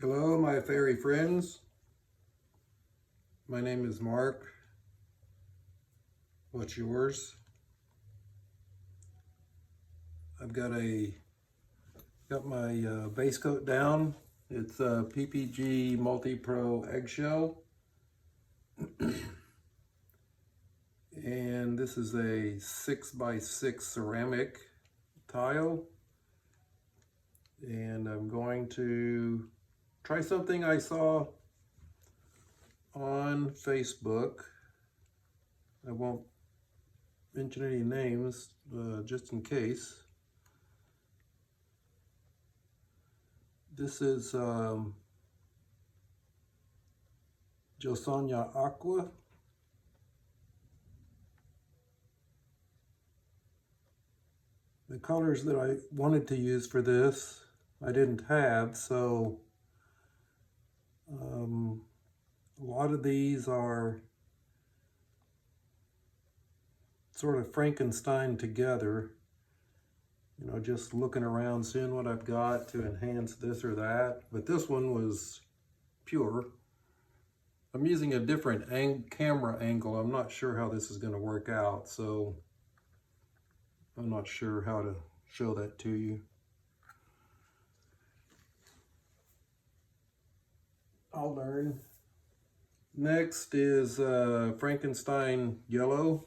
Hello, my fairy friends. My name is Mark. What's yours? I've got my base coat down. It's a PPG Multi-Pro Eggshell. And this is a 6x6 ceramic tile. And I'm going to try something I saw on Facebook. I won't mention any names, just in case. This is JoSonja Aqua. The colors that I wanted to use for this, I didn't have, so a lot of these are sort of Frankenstein together. You know, just looking around, seeing what I've got to enhance this or that. But this one was pure. I'm using a different camera angle. I'm not sure how this is going to work out, so I'm not sure how to show that to you. I'll learn. Next is Frankenstein Yellow.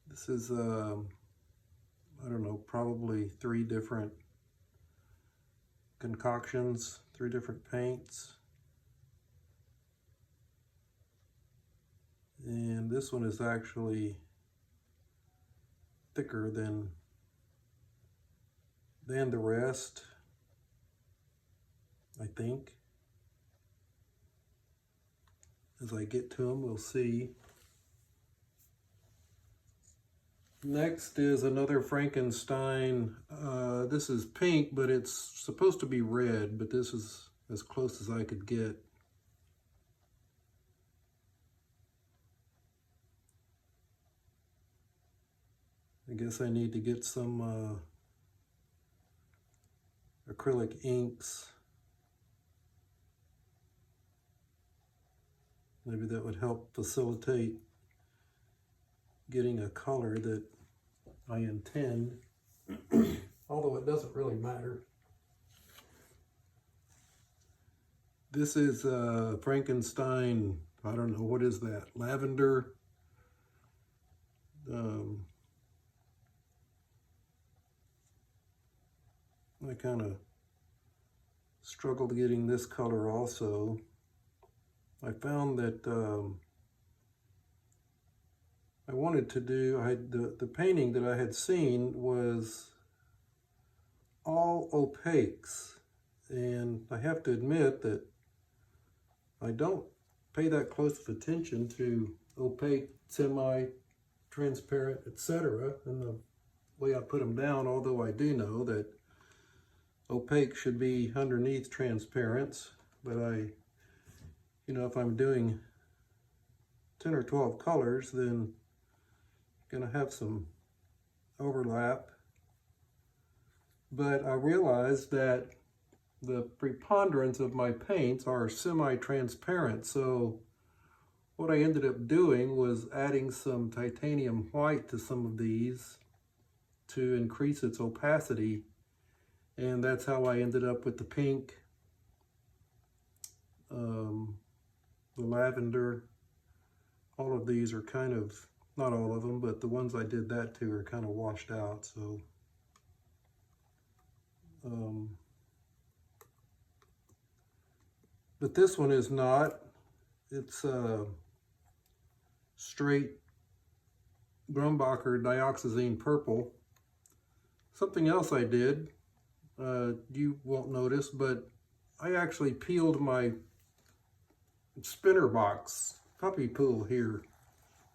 This is, I don't know, probably 3 different concoctions, 3 different paints. And this one is actually thicker than the rest, I think. As I get to them, we'll see. Next is another Frankenstein. This is pink, but it's supposed to be red, but this is as close as I could get. I guess I need to get some acrylic inks. Maybe that would help facilitate getting a color that I intend, although it doesn't really matter. This is Frankenstein, I don't know, what is that? Lavender. I kind of struggled getting this color also. I found that I wanted to do, the painting that I had seen was all opaques, and I have to admit that I don't pay that close of attention to opaque, semi-transparent, etc. and the way I put them down, although I do know that opaque should be underneath transparent, but you know, if I'm doing 10 or 12 colors, then gonna have some overlap. But I realized that the preponderance of my paints are semi-transparent, so what I ended up doing was adding some titanium white to some of these to increase its opacity, and that's how I ended up with the pink, the lavender. All of these are kind of, not all of them, but the ones I did that to are kind of washed out, so. But this one is not. It's straight Grumbacher Dioxazine purple. Something else I did, you won't notice, but I actually peeled my spinner box puppy pool here.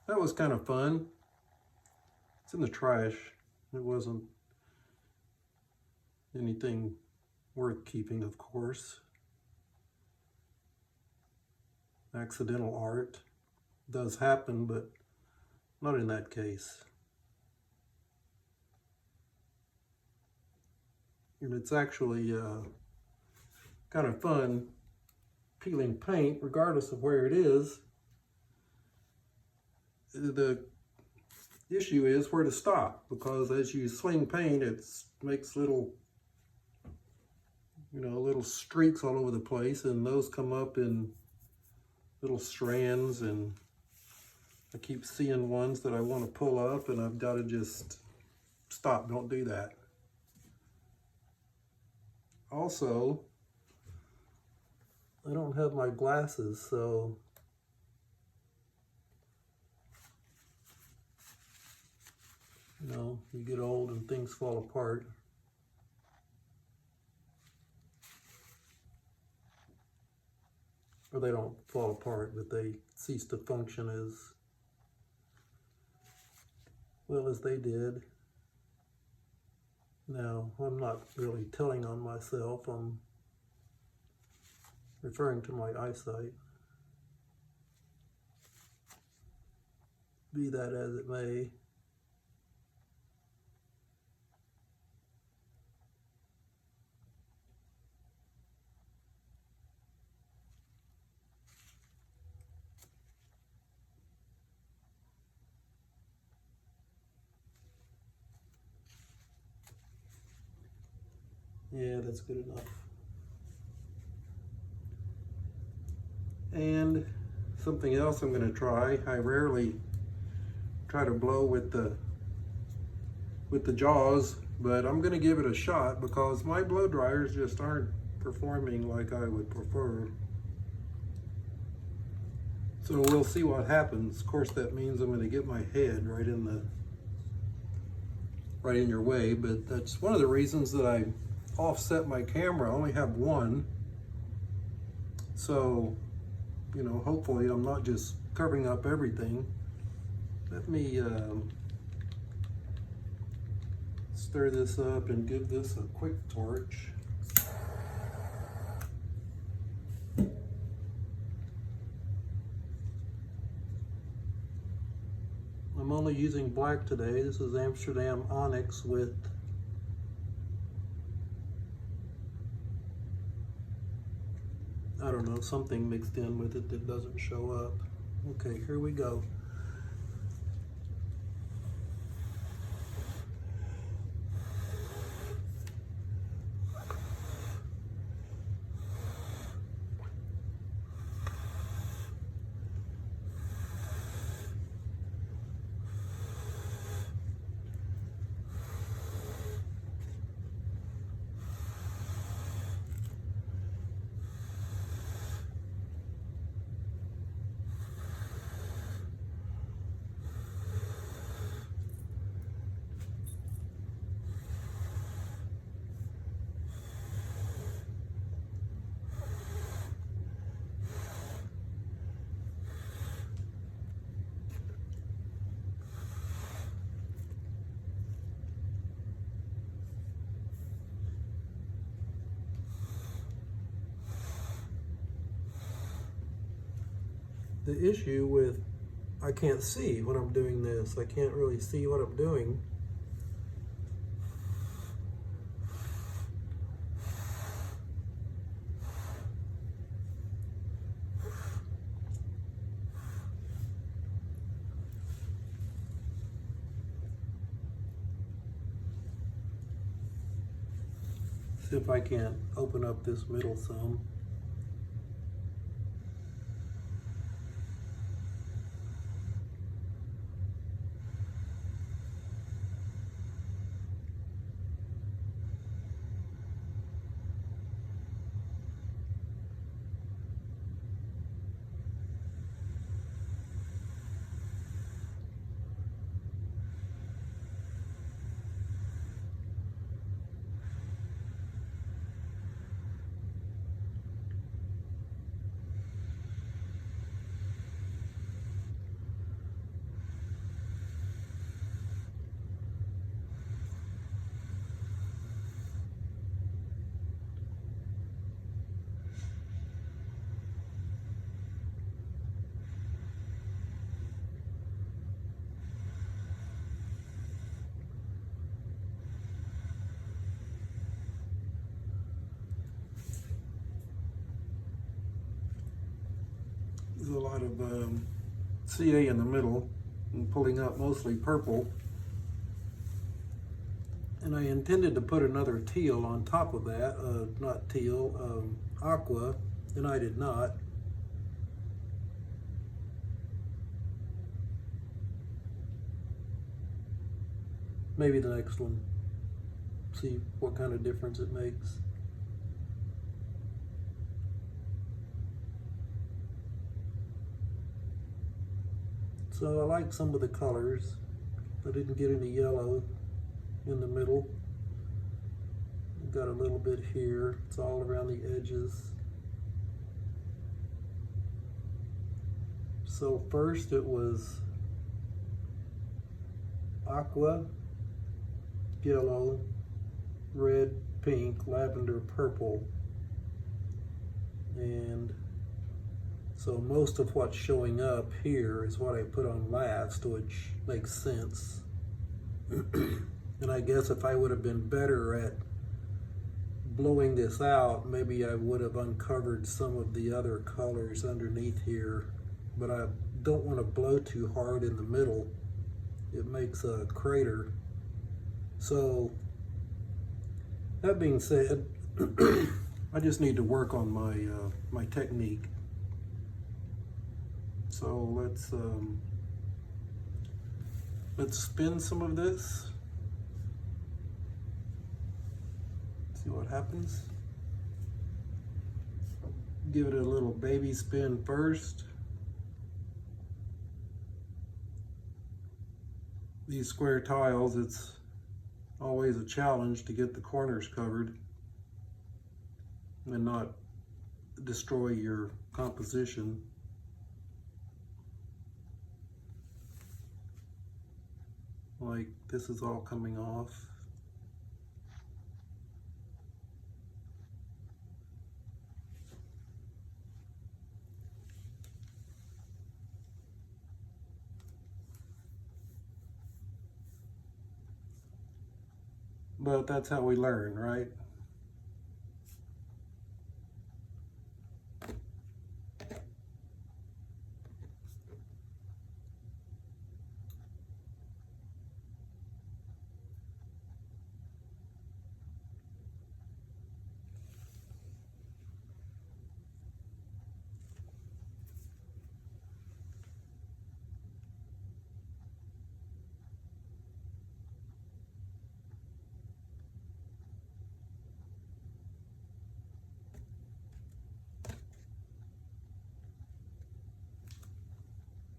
That was kind of fun. It's in the trash. It wasn't anything worth keeping, of course. Accidental art does happen, but not in that case. And it's actually kind of fun peeling paint regardless of where it is. The issue is where to stop, because as you sling paint, it makes little, little streaks all over the place, and those come up in little strands, and I keep seeing ones that I want to pull up, and I've got to just stop. Don't do that. Also, I don't have my glasses, so you get old and things fall apart. Or they don't fall apart, but they cease to function as well as they did. Now, I'm not really telling on myself, I'm referring to my eyesight. Be that as it may. Yeah, that's good enough. And something else I'm going to try. I rarely try to blow with the jaws, but I'm going to give it a shot because my blow dryers just aren't performing like I would prefer. So we'll see what happens. Of course, that means I'm going to get my head right in your way, but that's one of the reasons that I offset my camera. I only have one, so hopefully I'm not just covering up everything. Let me stir this up and give this a quick torch. I'm only using black today. This is Amsterdam Onyx with I don't know, something mixed in with it that doesn't show up. Okay, here we go. The issue with, I can't see when I'm doing this. I can't really see what I'm doing. See if I can't open up this middle some. out of CA in the middle and pulling out mostly purple. And I intended to put another teal on top of that, not teal, aqua, and I did not. Maybe the next one. See what kind of difference it makes. So I like some of the colors. I didn't get any yellow in the middle. Got a little bit here. It's all around the edges. So first it was aqua, yellow, red, pink, lavender, purple. And so most of what's showing up here is what I put on last, which makes sense. And I guess if I would have been better at blowing this out, maybe I would have uncovered some of the other colors underneath here, but I don't want to blow too hard in the middle. It makes a crater. So that being said, I just need to work on my my technique. So let's spin some of this. See what happens. Give it a little baby spin first. These square tiles, it's always a challenge to get the corners covered and not destroy your composition. Like this is all coming off. But that's how we learn, right?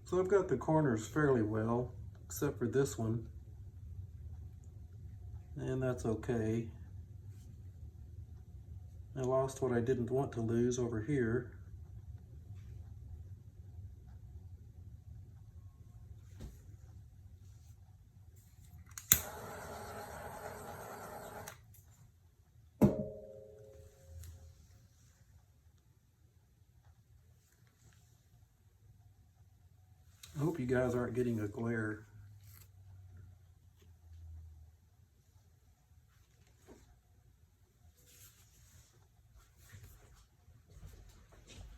So I've got the corners fairly well, except for this one, and that's okay. I lost what I didn't want to lose over here. I hope you guys aren't getting a glare.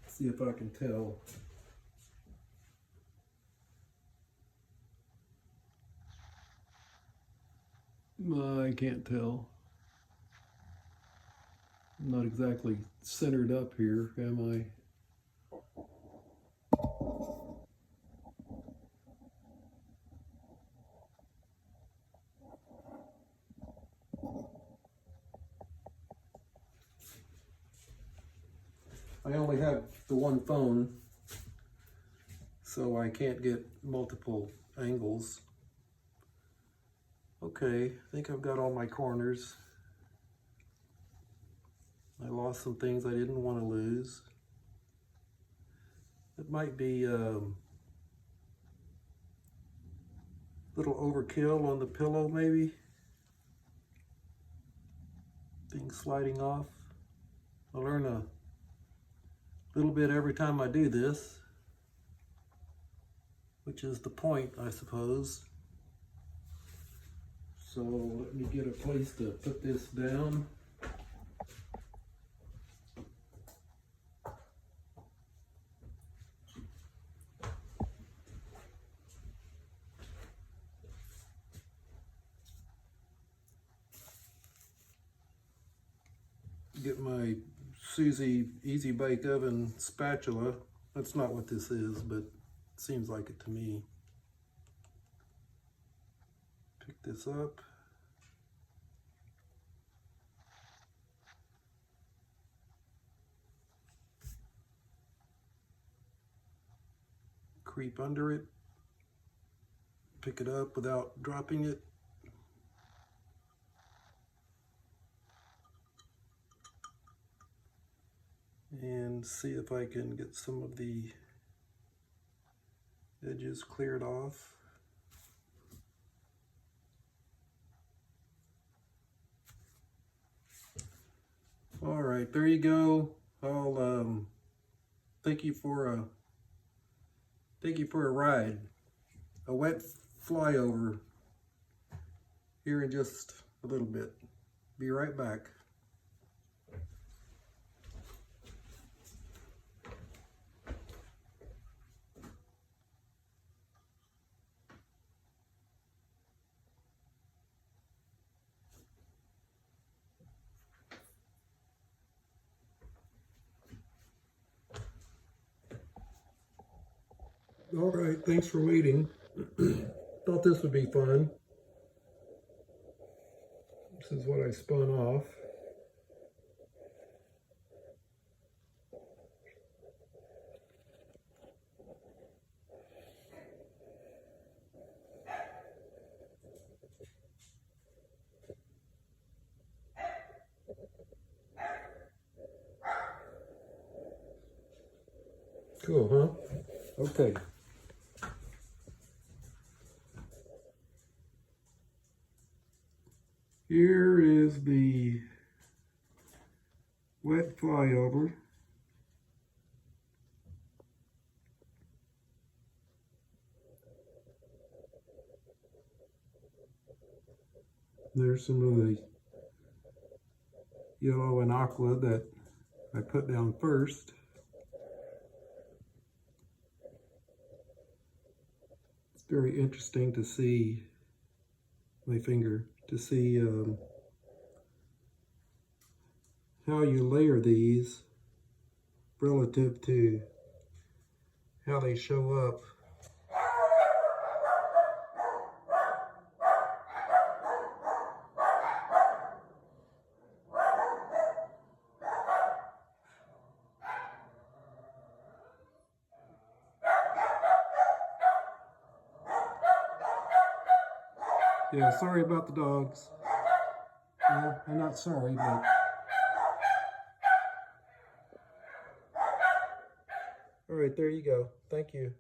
See if I can tell. I can't tell. I'm not exactly centered up here, am I? I only have the one phone, so I can't get multiple angles. Okay, I think I've got all my corners. I lost some things I didn't want to lose. It might be a little overkill on the pillow, maybe. Things sliding off. I learn a little bit every time I do this, which is the point, I suppose. So let me get a place to put this down. get my Susie Easy Bake Oven spatula. That's not what this is, but it seems like it to me. Pick this up. Creep under it. Pick it up without dropping it. And see if I can get some of the edges cleared off. All right, there you go. I'll take you for a ride, a wet flyover here in just a little bit. Be right back. All right, thanks for waiting. Thought this would be fun. This is what I spun off. Cool, huh? Okay. Here is the wet flyover. There's some of the yellow and aqua that I put down first. It's very interesting to see my finger, to see how you layer these relative to how they show up. Yeah, sorry about the dogs. Well, I'm not sorry, but... All right, there you go. Thank you.